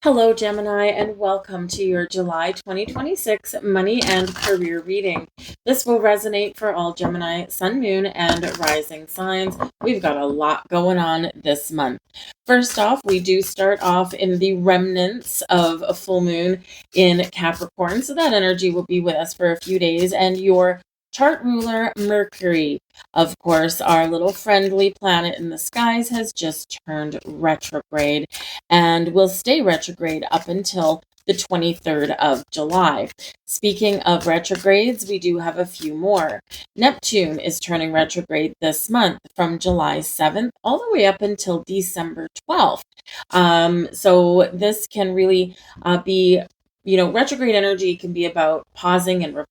Hello, Gemini, and welcome to your July 2026 money and career reading. This will resonate for all Gemini, Sun, Moon, and Rising signs. We've got a lot going on this month. First off, we do start off in the remnants of a full moon in Capricorn, so that energy will be with us for a few days, and your chart ruler, Mercury, of course, our little friendly planet in the skies, has just turned retrograde and will stay retrograde up until the 23rd of July. Speaking of retrogrades, we do have a few more. Neptune is turning retrograde this month from July 7th all the way up until December 12th. So this can really be, retrograde energy can be about pausing and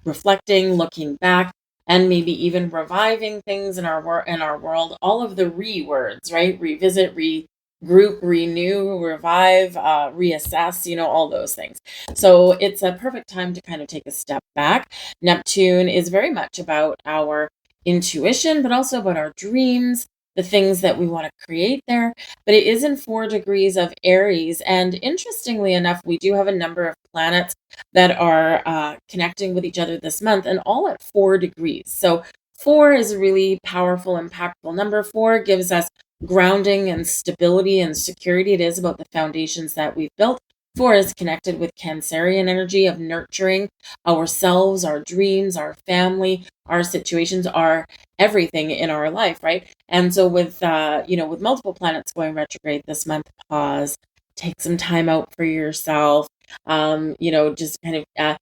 reflecting, looking back, and maybe even reviving things in our world. All of the words, right? Revisit, regroup, renew, revive, reassess, all those things. So it's a perfect time to kind of take a step back. Neptune is very much about our intuition, but also about our dreams, the things that we want to create there. But it is in 4 degrees of Aries. And interestingly enough, we do have a number of planets that are connecting with each other this month, and all at 4 degrees. So 4 is a really powerful, impactful number. 4 gives us grounding and stability and security. It is about the foundations that we've built. 4 is connected with Cancerian energy of nurturing ourselves, our dreams, our family, our situations, our everything in our life, right? And so with with multiple planets going retrograde this month, pause, take some time out for yourself. Just kind of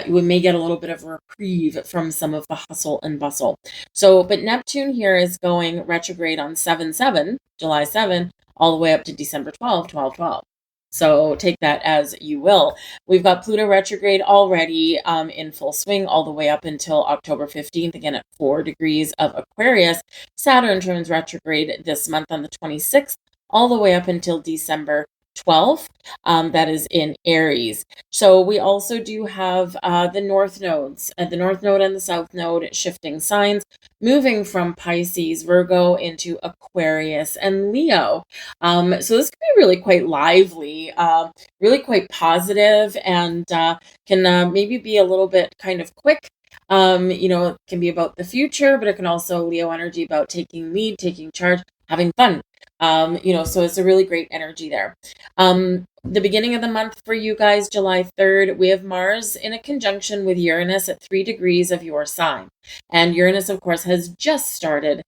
we may get a little bit of a reprieve from some of the hustle and bustle. So, but Neptune here is going retrograde on 7/7, July 7, all the way up to December 12, 12, 12. So take that as you will. We've got Pluto retrograde already in full swing all the way up until October 15th, again at 4 degrees of Aquarius. Saturn turns retrograde this month on the 26th, all the way up until December 12th. That is in Aries. So we also do have the North nodes, the North node and the South node shifting signs, moving from Pisces, Virgo into Aquarius and Leo. So this can be really quite lively, really quite positive, and can maybe be a little bit kind of quick. It can be about the future, but it can also Leo energy about taking lead, taking charge, having fun. So it's a really great energy there. The beginning of the month for you guys, July 3rd, we have Mars in a conjunction with Uranus at 3 degrees of your sign. And Uranus, of course, has just started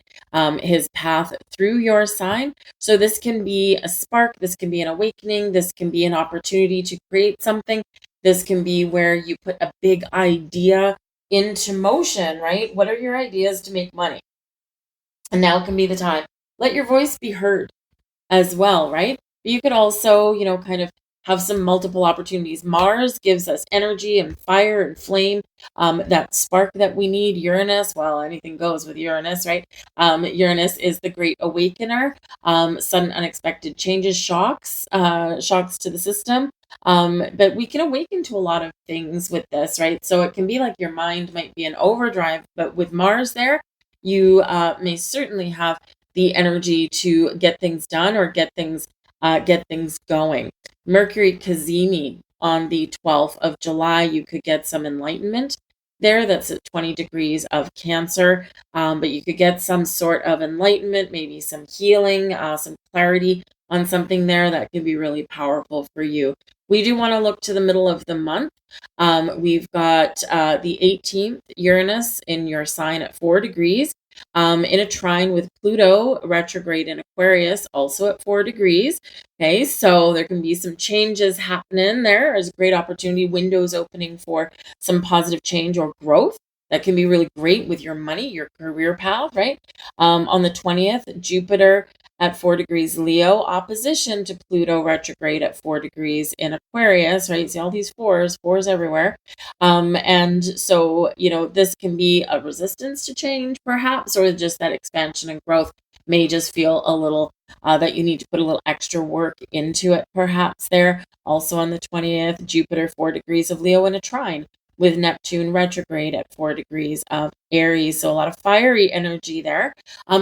his path through your sign. So this can be a spark, this can be an awakening, this can be an opportunity to create something. This can be where you put a big idea into motion, right? What are your ideas to make money? And now can be the time. Let your voice be heard as well, right? But you could also, kind of have some multiple opportunities. Mars gives us energy and fire and flame, that spark that we need. Uranus, well, anything goes with Uranus, right? Uranus is the great awakener, sudden unexpected changes, shocks to the system. But we can awaken to a lot of things with this, right? So it can be like your mind might be in overdrive, but with Mars there, you may certainly have the energy to get things done or get things going. Mercury Kazemi on the 12th of July, you could get some enlightenment there. That's at 20 degrees of Cancer, but you could get some sort of enlightenment, maybe some healing, some clarity on something there that could be really powerful for you. We do want to look to the middle of the month. We've got the 18th, Uranus in your sign at 4 degrees. In a trine with Pluto retrograde in Aquarius, also at 4 degrees. Okay, so there can be some changes happening there. There's a great opportunity, windows opening for some positive change or growth. That can be really great with your money, your career path, right? On the 20th, Jupiter at 4 degrees Leo, opposition to Pluto retrograde at 4 degrees in Aquarius, right? See all these fours everywhere. And so, this can be a resistance to change, perhaps, or just that expansion and growth may just feel a little that you need to put a little extra work into it, perhaps there. Also on the 20th, Jupiter 4 degrees of Leo in a trine with Neptune retrograde at 4 degrees of Aries. So a lot of fiery energy there.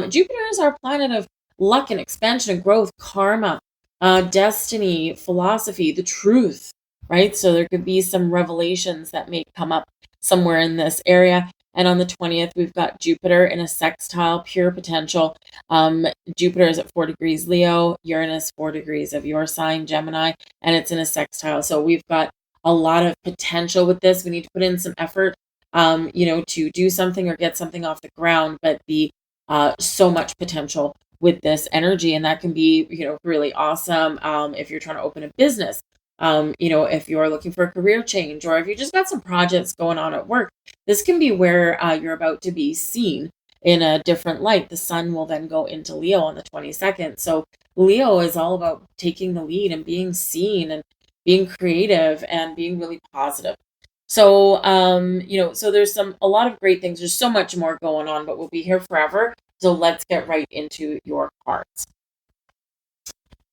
Jupiter is our planet of luck and expansion and growth, karma, destiny, philosophy, the truth, right? So there could be some revelations that may come up somewhere in this area. And on the 20th, we've got Jupiter in a sextile, pure potential. Jupiter is at 4 degrees Leo, Uranus 4 degrees of your sign, Gemini, and it's in a sextile. So we've got a lot of potential with this. We need to put in some effort, to do something or get something off the ground, but the so much potential with this energy, and that can be, really awesome. If you're trying to open a business, if you're looking for a career change, or if you just got some projects going on at work, this can be where you're about to be seen in a different light. The sun will then go into Leo on the 22nd. So Leo is all about taking the lead and being seen and being creative and being really positive. So, so there's a lot of great things. There's so much more going on, but we'll be here forever. So let's get right into your cards.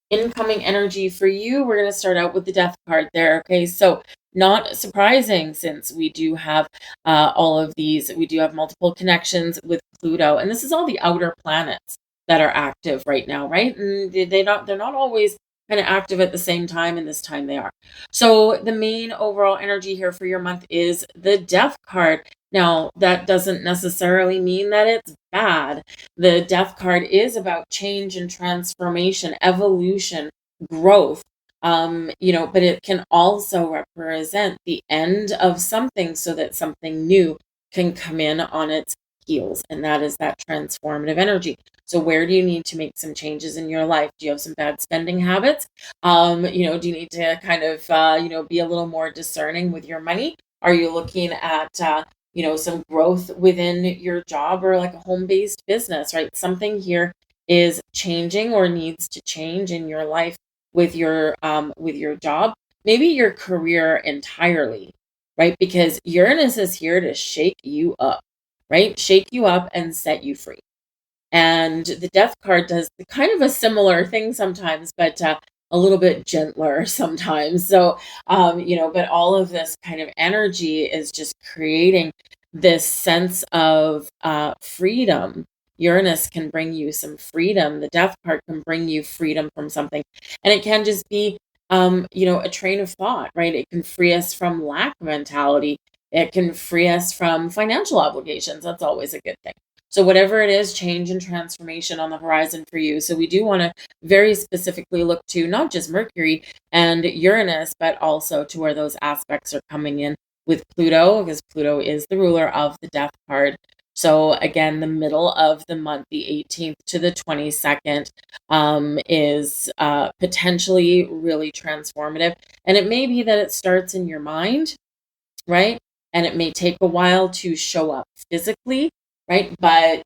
Incoming energy for you, we're going to start out with the death card there. Okay, so not surprising, since we do have all of these, we do have multiple connections with Pluto, and this is all the outer planets that are active right now, right? And they're not always kind of active at the same time, and this time they are. So the main overall energy here for your month is the death card. Now, that doesn't necessarily mean that it's bad. The death card is about change and transformation, evolution, growth. But it can also represent the end of something so that something new can come in on its heels. And that is that transformative energy. So where do you need to make some changes in your life? Do you have some bad spending habits? Do you need to kind of, be a little more discerning with your money? Are you looking at, some growth within your job, or like a home-based business, right? Something here is changing or needs to change in your life with your job, maybe your career entirely, right? Because Uranus is here to shake you up, right? Shake you up and set you free. And the death card does kind of a similar thing sometimes, but a little bit gentler sometimes. So, but all of this kind of energy is just creating this sense of freedom. Uranus can bring you some freedom. The death card can bring you freedom from something. And it can just be, a train of thought, right? It can free us from lack mentality. It can free us from financial obligations. That's always a good thing. So whatever it is, change and transformation on the horizon for you. So we do want to very specifically look to not just Mercury and Uranus, but also to where those aspects are coming in with Pluto, because Pluto is the ruler of the death card. So again, the middle of the month, the 18th to the 22nd, is potentially really transformative. And it may be that it starts in your mind, right? And it may take a while to show up physically, right? But,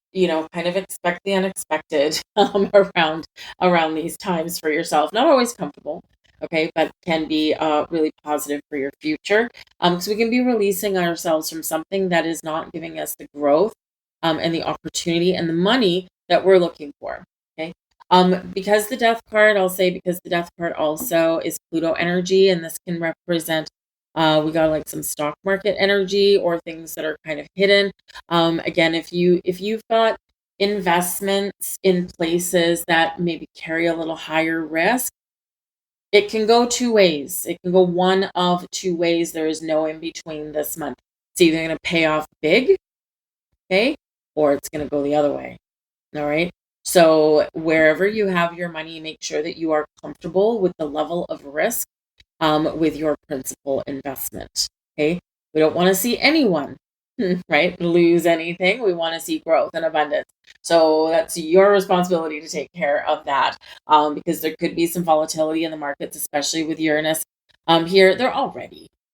kind of expect the unexpected around these times for yourself. Not always comfortable, okay, but can be really positive for your future. Because we can be releasing ourselves from something that is not giving us the growth and the opportunity and the money that we're looking for, okay? Because the death card, because the death card also is Pluto energy, and this can represent we got like some stock market energy or things that are kind of hidden. Again, if you've got investments in places that maybe carry a little higher risk, it can go two ways. It can go one of two ways. There is no in between this month. It's either going to pay off big, okay, or it's going to go the other way. All right. So wherever you have your money, make sure that you are comfortable with the level of risk with your principal investment. Okay. We don't want to see anyone, right, lose anything. We want to see growth and abundance. So that's your responsibility to take care of that, because there could be some volatility in the markets, especially with Uranus here.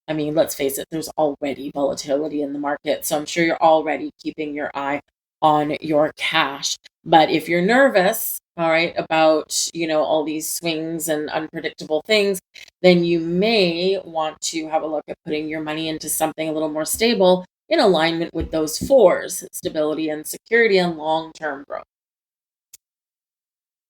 Let's face it, there's already volatility in the market. So I'm sure you're already keeping your eye on your cash. But if you're nervous, all right, about, all these swings and unpredictable things, then you may want to have a look at putting your money into something a little more stable in alignment with those fours: stability and security and long-term growth.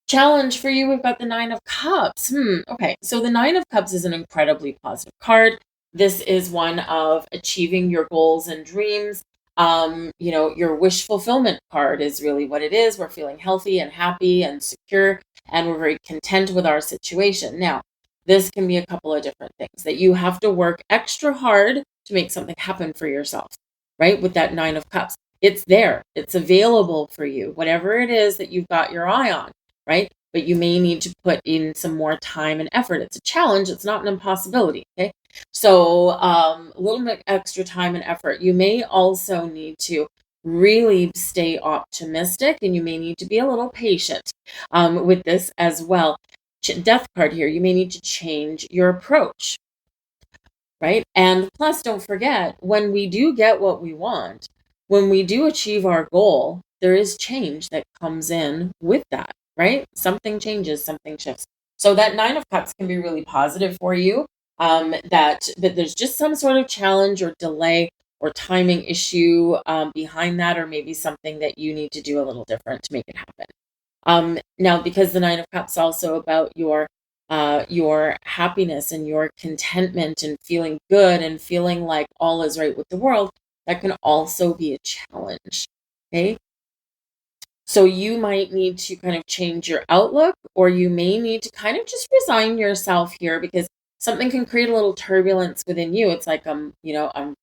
Challenge for you, we've got the Nine of Cups. Okay, so the Nine of Cups is an incredibly positive card. This is one of achieving your goals and dreams. Your wish fulfillment card is really what it is. We're feeling healthy and happy and secure. and we're very content with our situation. Now, this can be a couple of different things that you have to work extra hard to make something happen for yourself, right? With that Nine of Cups, it's there, it's available for you, whatever it is that you've got your eye on, right? But you may need to put in some more time and effort. It's a challenge, it's not an impossibility, okay? So a little bit extra time and effort. You may also need to really stay optimistic, and you may need to be a little patient with this as well. Death card here, you may need to change your approach, right? And plus, don't forget, when we do get what we want, when we do achieve our goal, there is change that comes in with that, right? Something changes, something shifts. So that Nine of Cups can be really positive for you. That there's just some sort of challenge or delay or timing issue behind that, or maybe something that you need to do a little different to make it happen. Now, because the Nine of Cups is also about your happiness and your contentment and feeling good and feeling like all is right with the world, that can also be a challenge. Okay. So you might need to kind of change your outlook, or you may need to kind of just resign yourself here, because something can create a little turbulence within you. It's like, I'm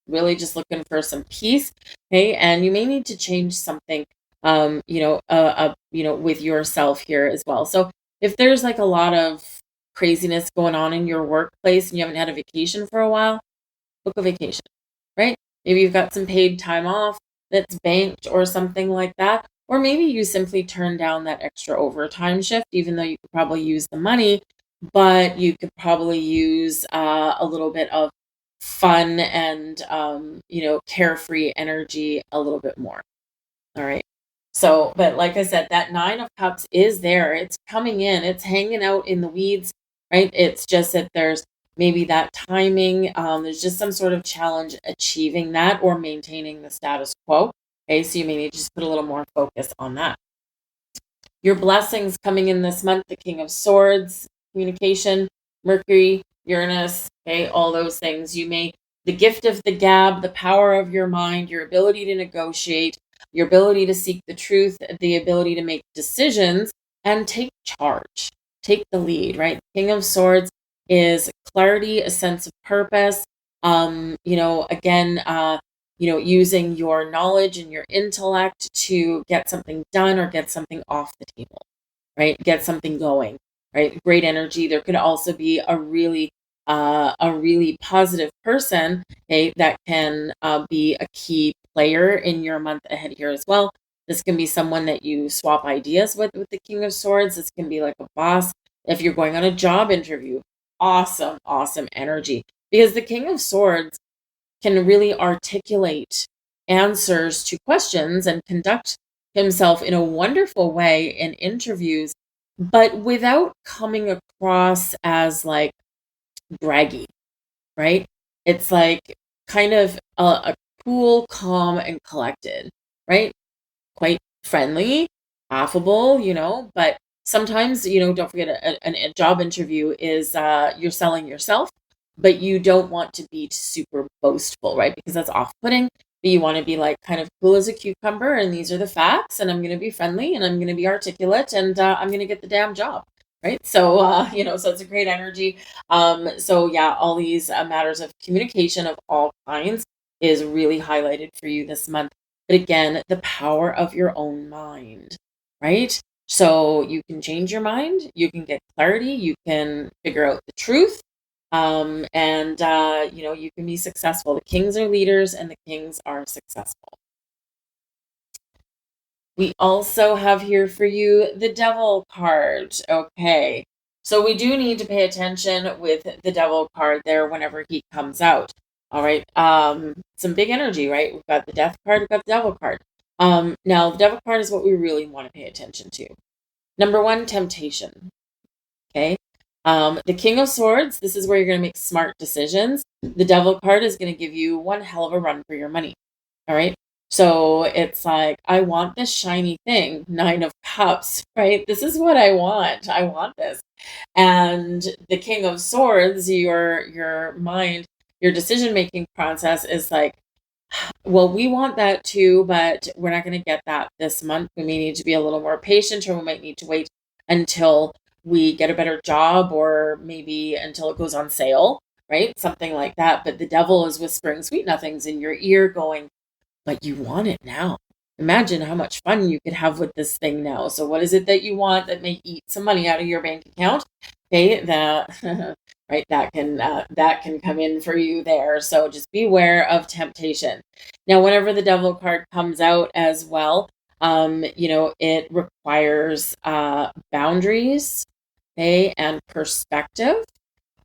really just looking for some peace. Okay. And you may need to change something, with yourself here as well. So if there's like a lot of craziness going on in your workplace and you haven't had a vacation for a while, book a vacation, right? Maybe you've got some paid time off that's banked or something like that. Or maybe you simply turn down that extra overtime shift, even though you could probably use the money, but you could probably use a little bit of fun and, carefree energy a little bit more. All right. So, but like I said, that Nine of Cups is there. It's coming in. It's hanging out in the weeds, right? It's just that there's maybe that timing. There's just some sort of challenge achieving that or maintaining the status quo. Okay, so you may need to just put a little more focus on that. Your blessings coming in this month: the King of Swords, communication, Mercury, Uranus, okay, all those things. The gift of the gab, the power of your mind, your ability to negotiate, your ability to seek the truth, the ability to make decisions and take charge, take the lead, right? King of Swords is clarity, a sense of purpose. Using your knowledge and your intellect to get something done or get something off the table, right? Get something going, right? Great energy. There could also be a really positive person, okay, that can be a key player in your month ahead here as well. This can be someone that you swap ideas with the King of Swords. This can be like a boss. If you're going on a job interview, awesome energy, because the King of Swords can really articulate answers to questions and conduct himself in a wonderful way in interviews, but without coming across as like braggy, right? It's like kind of a cool, calm, and collected, right? Quite friendly, affable, but sometimes, don't forget, a job interview is you're selling yourself, but you don't want to be super boastful, right? Because that's off-putting. But you want to be like kind of cool as a cucumber, and these are the facts, and I'm going to be friendly, and I'm going to be articulate, and I'm going to get the damn job, right? So, so it's a great energy. So yeah, all these matters of communication of all kinds is really highlighted for you this month. But again, the power of your own mind, right? So you can change your mind, you can get clarity, you can figure out the truth, you can be successful. The kings are leaders and the kings are successful. We also have here for you the Devil card. Okay. So we do need to pay attention with the Devil card there whenever he comes out. All right. Some big energy, right? We've got the Death card, we've got the Devil card. Now the Devil card is what we really want to pay attention to. Number one, temptation. Okay. The King of Swords, this is where you're going to make smart decisions. The Devil card is going to give you one hell of a run for your money. All right. So it's like, I want this shiny thing, Nine of Cups, right? This is what I want. I want this. And the King of Swords, your mind, your decision-making process is like, well, we want that too, but we're not going to get that this month. We may need to be a little more patient, or we might need to wait until we get a better job, or maybe until it goes on sale, right? Something like that. But the devil is whispering sweet nothings in your ear going, but you want it now. Imagine how much fun you could have with this thing now. So what is it that you want that may eat some money out of your bank account? Okay, that right, that can come in for you there. So just beware of temptation. Now, whenever the devil card comes out as well, it requires boundaries, okay, and perspective,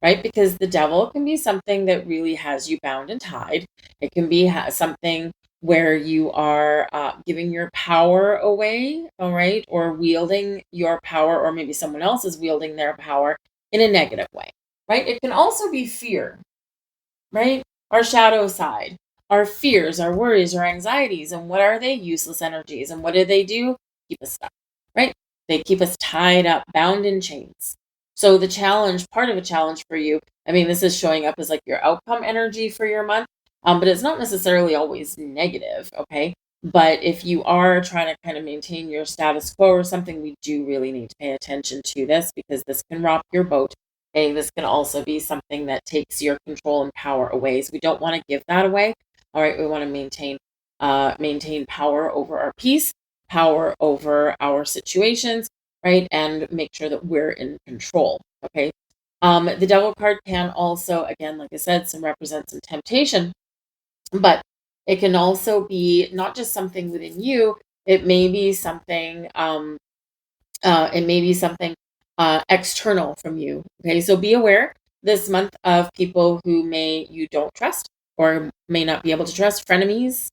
right? Because the devil can be something that really has you bound and tied. It can be something where you are giving your power away, all right, or wielding your power, or maybe someone else is wielding their power in a negative way, right? It can also be fear, right? Our shadow side, our fears, our worries, our anxieties. And what are they? Useless energies. And what do? Keep us stuck, right? They keep us tied up, bound in chains. So the challenge, part of a challenge for you, I mean, this is showing up as like your outcome energy for your month, but it's not necessarily always negative, okay? But if you are trying to kind of maintain your status quo or something, we do really need to pay attention to this, because this can rock your boat. Okay, this can also be something that takes your control and power away. So we don't want to give that away. All right, we want to maintain power over our peace, power over our situations, right, and make sure that we're in control. Okay, the devil card can also, again, like I said, represent some temptation, but it can also be not just something within you. It may be something. It may be something external from you. Okay, so be aware this month of people who you don't trust or may not be able to trust, frenemies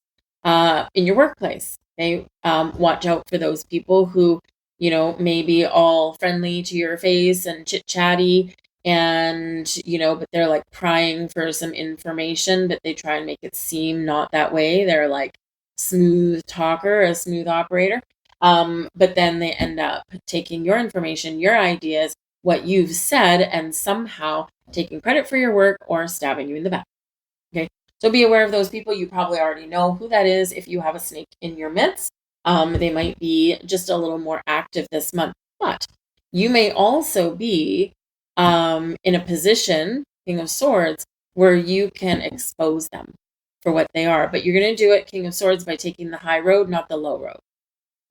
in your workplace. Okay, watch out for those people who may be all friendly to your face and chit chatty, and but they're like prying for some information, but they try and make it seem not that way. They're like smooth talker, a smooth operator. But then they end up taking your information, your ideas, what you've said, and somehow taking credit for your work or stabbing you in the back. Okay. So be aware of those people. You probably already know who that is if you have a snake in your midst. They might be just a little more active this month, but you may also be in a position, King of Swords, where you can expose them for what they are. But you're going to do it, King of Swords, by taking the high road, not the low road.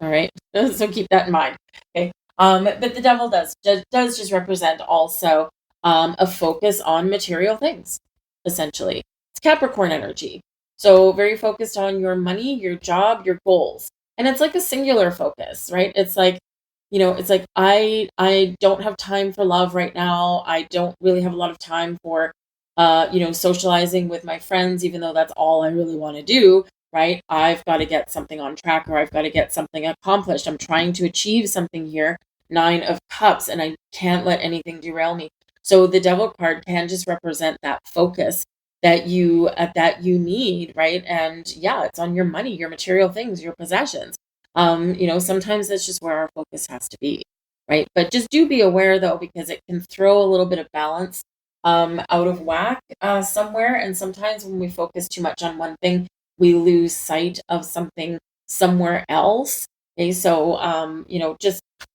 All right. So keep that in mind. Okay. But the devil does just represent also a focus on material things, essentially. It's Capricorn energy. So very focused on your money, your job, your goals. And it's like a singular focus, right? It's like, it's like I don't have time for love right now. I don't really have a lot of time for socializing with my friends, even though that's all I really want to do, right? I've got to get something on track, or I've got to get something accomplished. I'm trying to achieve something here. 9 of Cups, and I can't let anything derail me. So the devil card can just represent that focus that you need, right? And yeah, it's on your money, your material things, your possessions. Sometimes that's just where our focus has to be, right? But just do be aware though, because it can throw a little bit of balance out of whack somewhere. And sometimes when we focus too much on one thing, we lose sight of something somewhere else. Okay, so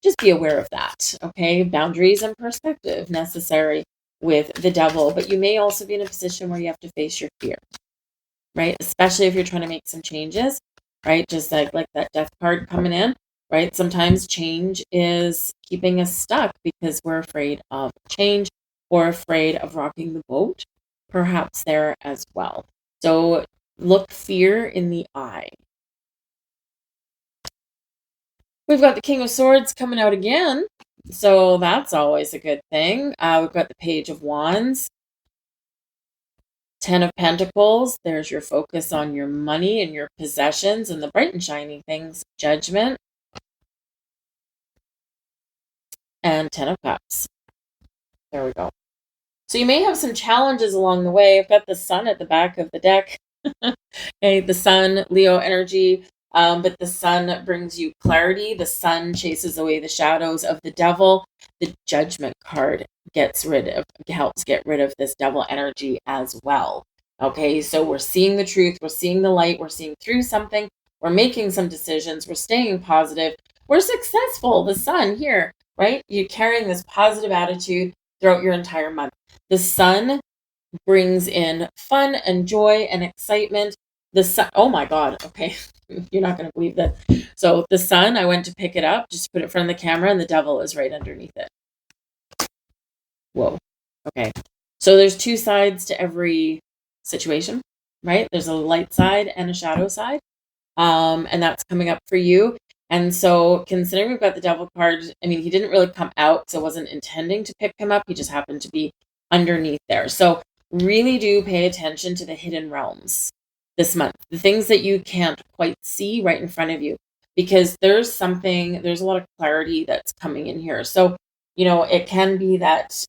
just be aware of that. Okay, boundaries and perspective necessary with the devil, but you may also be in a position where you have to face your fear, right? Especially if you're trying to make some changes, right? Just like that death card coming in, right? Sometimes change is keeping us stuck because we're afraid of change or afraid of rocking the boat, perhaps there as well. So look fear in the eye. We've got the King of Swords coming out again, so that's always a good thing. We've got the Page of Wands, 10 of Pentacles. There's your focus on your money and your possessions and the bright and shiny things. Judgment. And 10 of Cups. There we go. So you may have some challenges along the way. I've got the Sun at the back of the deck. Okay, the Sun, Leo energy. But the Sun brings you clarity. The Sun chases away the shadows of the devil. The Judgment card helps get rid of this devil energy as well. Okay, so we're seeing the truth. We're seeing the light. We're seeing through something. We're making some decisions. We're staying positive. We're successful. The Sun here. right? You're carrying this positive attitude throughout your entire month. The sun brings in fun and joy and excitement. The sun, oh my God, okay, you're not going to believe this. So the sun, I went to pick it up, just put it in front of the camera, and the devil is right underneath it. Whoa. Okay. So there's two sides to every situation, right? There's a light side and a shadow side. And that's coming up for you. And so, considering we've got the devil card, I mean, he didn't really come out, so I wasn't intending to pick him up. He just happened to be underneath there. So, really do pay attention to the hidden realms this month, the things that you can't quite see right in front of you, because there's a lot of clarity that's coming in here. So, it can be that,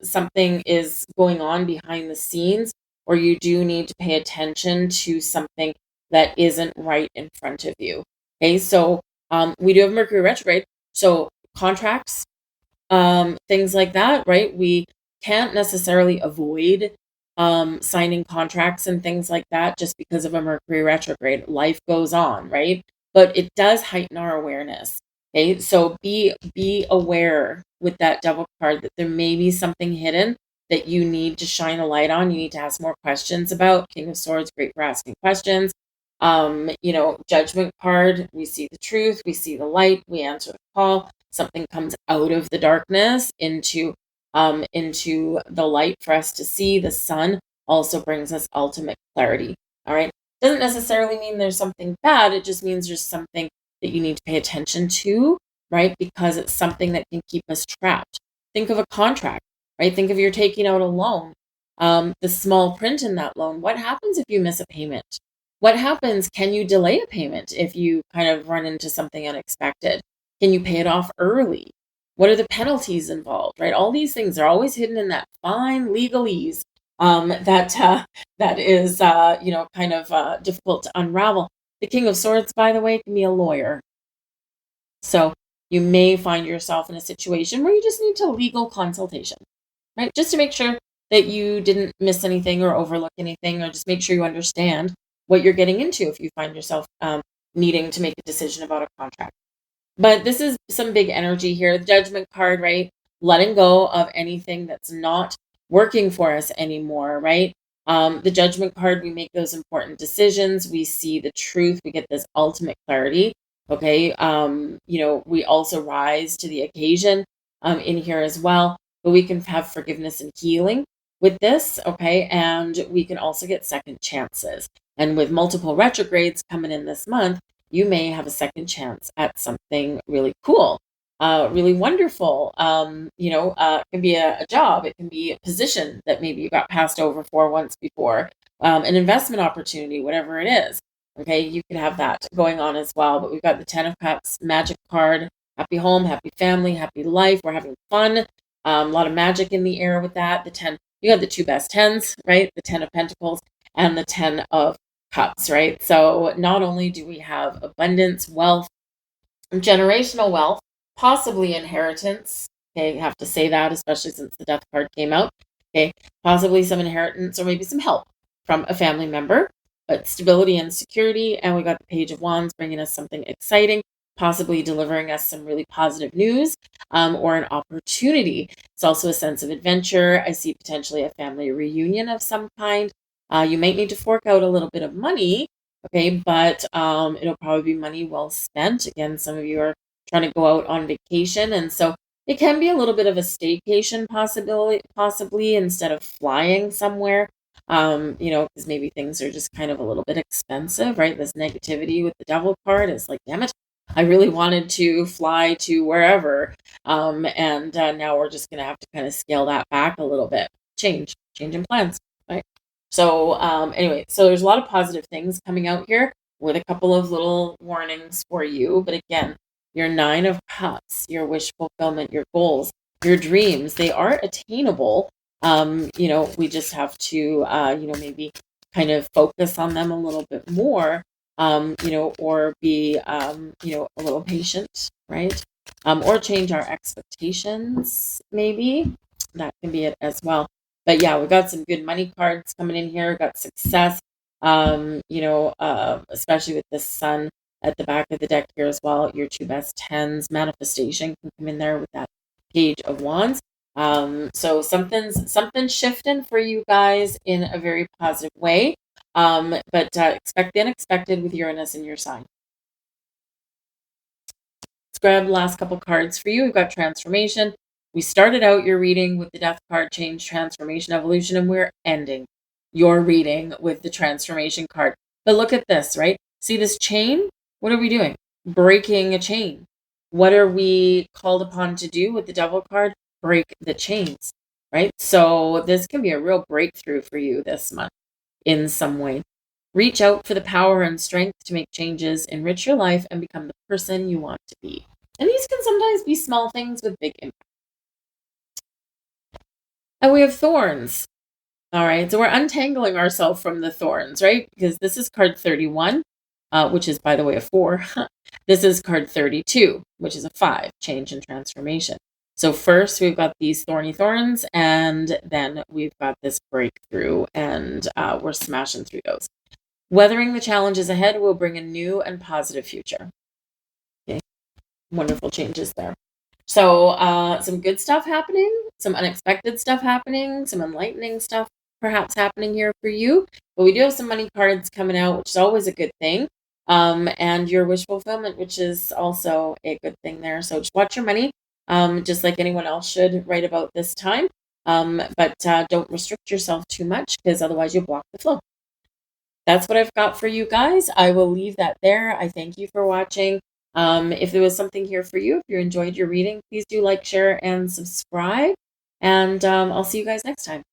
something is going on behind the scenes, or you do need to pay attention to something that isn't right in front of you. Okay, so we do have Mercury retrograde, so contracts, things like that, right? We can't necessarily avoid signing contracts and things like that just because of a Mercury retrograde. Life goes on, right? But it does heighten our awareness. Okay, so be aware with that devil card that there may be something hidden that you need to shine a light on. You need to ask more questions about. King of Swords, great for asking questions. Judgment card, we see the truth, we see the light, we answer the call. Something comes out of the darkness into the light for us to see. The sun also brings us ultimate clarity. All right. Doesn't necessarily mean there's something bad. It just means there's something that you need to pay attention to, right? Because it's something that can keep us trapped. Think of a contract, right? Think of you're taking out a loan. The small print in that loan. What happens if you miss a payment? What happens? Can you delay a payment if you kind of run into something unexpected? Can you pay it off early? What are the penalties involved, right? All these things are always hidden in that fine legalese that is, kind of difficult to unravel. The King of Swords, by the way, can be a lawyer. So you may find yourself in a situation where you just need to legal consultation, right? Just to make sure that you didn't miss anything or overlook anything, or just make sure you understand what you're getting into if you find yourself needing to make a decision about a contract. But this is some big energy here. The Judgment card, right? Letting go of anything that's not working for us anymore, right? The Judgment card, we make those important decisions. We see the truth. We get this ultimate clarity. Okay. We also rise to the occasion in here as well. But we can have forgiveness and healing with this. Okay. And we can also get second chances. And with multiple retrogrades coming in this month, you may have a second chance at something really cool, really wonderful. It can be a job, it can be a position that maybe you got passed over for once before, an investment opportunity, whatever it is. Okay, you can have that going on as well. But we've got the Ten of Cups, Magic card, happy home, happy family, happy life. We're having fun. A lot of magic in the air with that. The 10, you got the two best tens, right? The 10 of Pentacles and the 10 of Cups, right? So not only do we have abundance, wealth, generational wealth, possibly inheritance. Okay, you have to say that, especially since the Death card came out. Okay, possibly some inheritance or maybe some help from a family member, but stability and security. And we got the Page of Wands bringing us something exciting, possibly delivering us some really positive news or an opportunity. It's also a sense of adventure. I see potentially a family reunion of some kind. You might need to fork out a little bit of money, okay, but it'll probably be money well spent. Again, some of you are trying to go out on vacation, and so it can be a little bit of a staycation possibly instead of flying somewhere. Because maybe things are just kind of a little bit expensive, right? This negativity with the Devil card is like, damn it, I really wanted to fly to wherever, and now we're just gonna have to kind of scale that back a little bit. Change in plans, right? So anyway, so there's a lot of positive things coming out here with a couple of little warnings for you. But again, your 9 of Cups, your wish fulfillment, your goals, your dreams, they are attainable. We just have to, maybe kind of focus on them a little bit more, or be, a little patient, right? Or change our expectations, maybe. That can be it as well. But yeah, we got some good money cards coming in here. Got success, especially with the sun at the back of the deck here as well. Your two best tens. Manifestation can come in there with that Page of Wands. So something's shifting for you guys in a very positive way. But expect the unexpected with Uranus in your sign. Let's grab the last couple cards for you. We've got transformation. We started out your reading with the death card, change, transformation, evolution, and we're ending your reading with the transformation card. But look at this, right? See this chain? What are we doing? Breaking a chain. What are we called upon to do with the devil card? Break the chains, right? So this can be a real breakthrough for you this month in some way. Reach out for the power and strength to make changes, enrich your life, and become the person you want to be. And these can sometimes be small things with big impact. And we have thorns. All right, so we're untangling ourselves from the thorns, right? Because this is card 31, which is, by the way, a 4. This is card 32, which is a 5, change and transformation. So first we've got these thorny thorns, and then we've got this breakthrough, and we're smashing through those. Weathering the challenges ahead will bring a new and positive future. Okay, wonderful changes there. So some good stuff happening, some unexpected stuff happening, some enlightening stuff perhaps happening here for you. But we do have some money cards coming out, which is always a good thing. And your wish fulfillment, which is also a good thing there. So just watch your money, just like anyone else should right about this time. But don't restrict yourself too much, because otherwise you'll block the flow. That's what I've got for you guys. I will leave that there. I thank you for watching. If there was something here for you, if you enjoyed your reading, please do like, share, and subscribe. And I'll see you guys next time.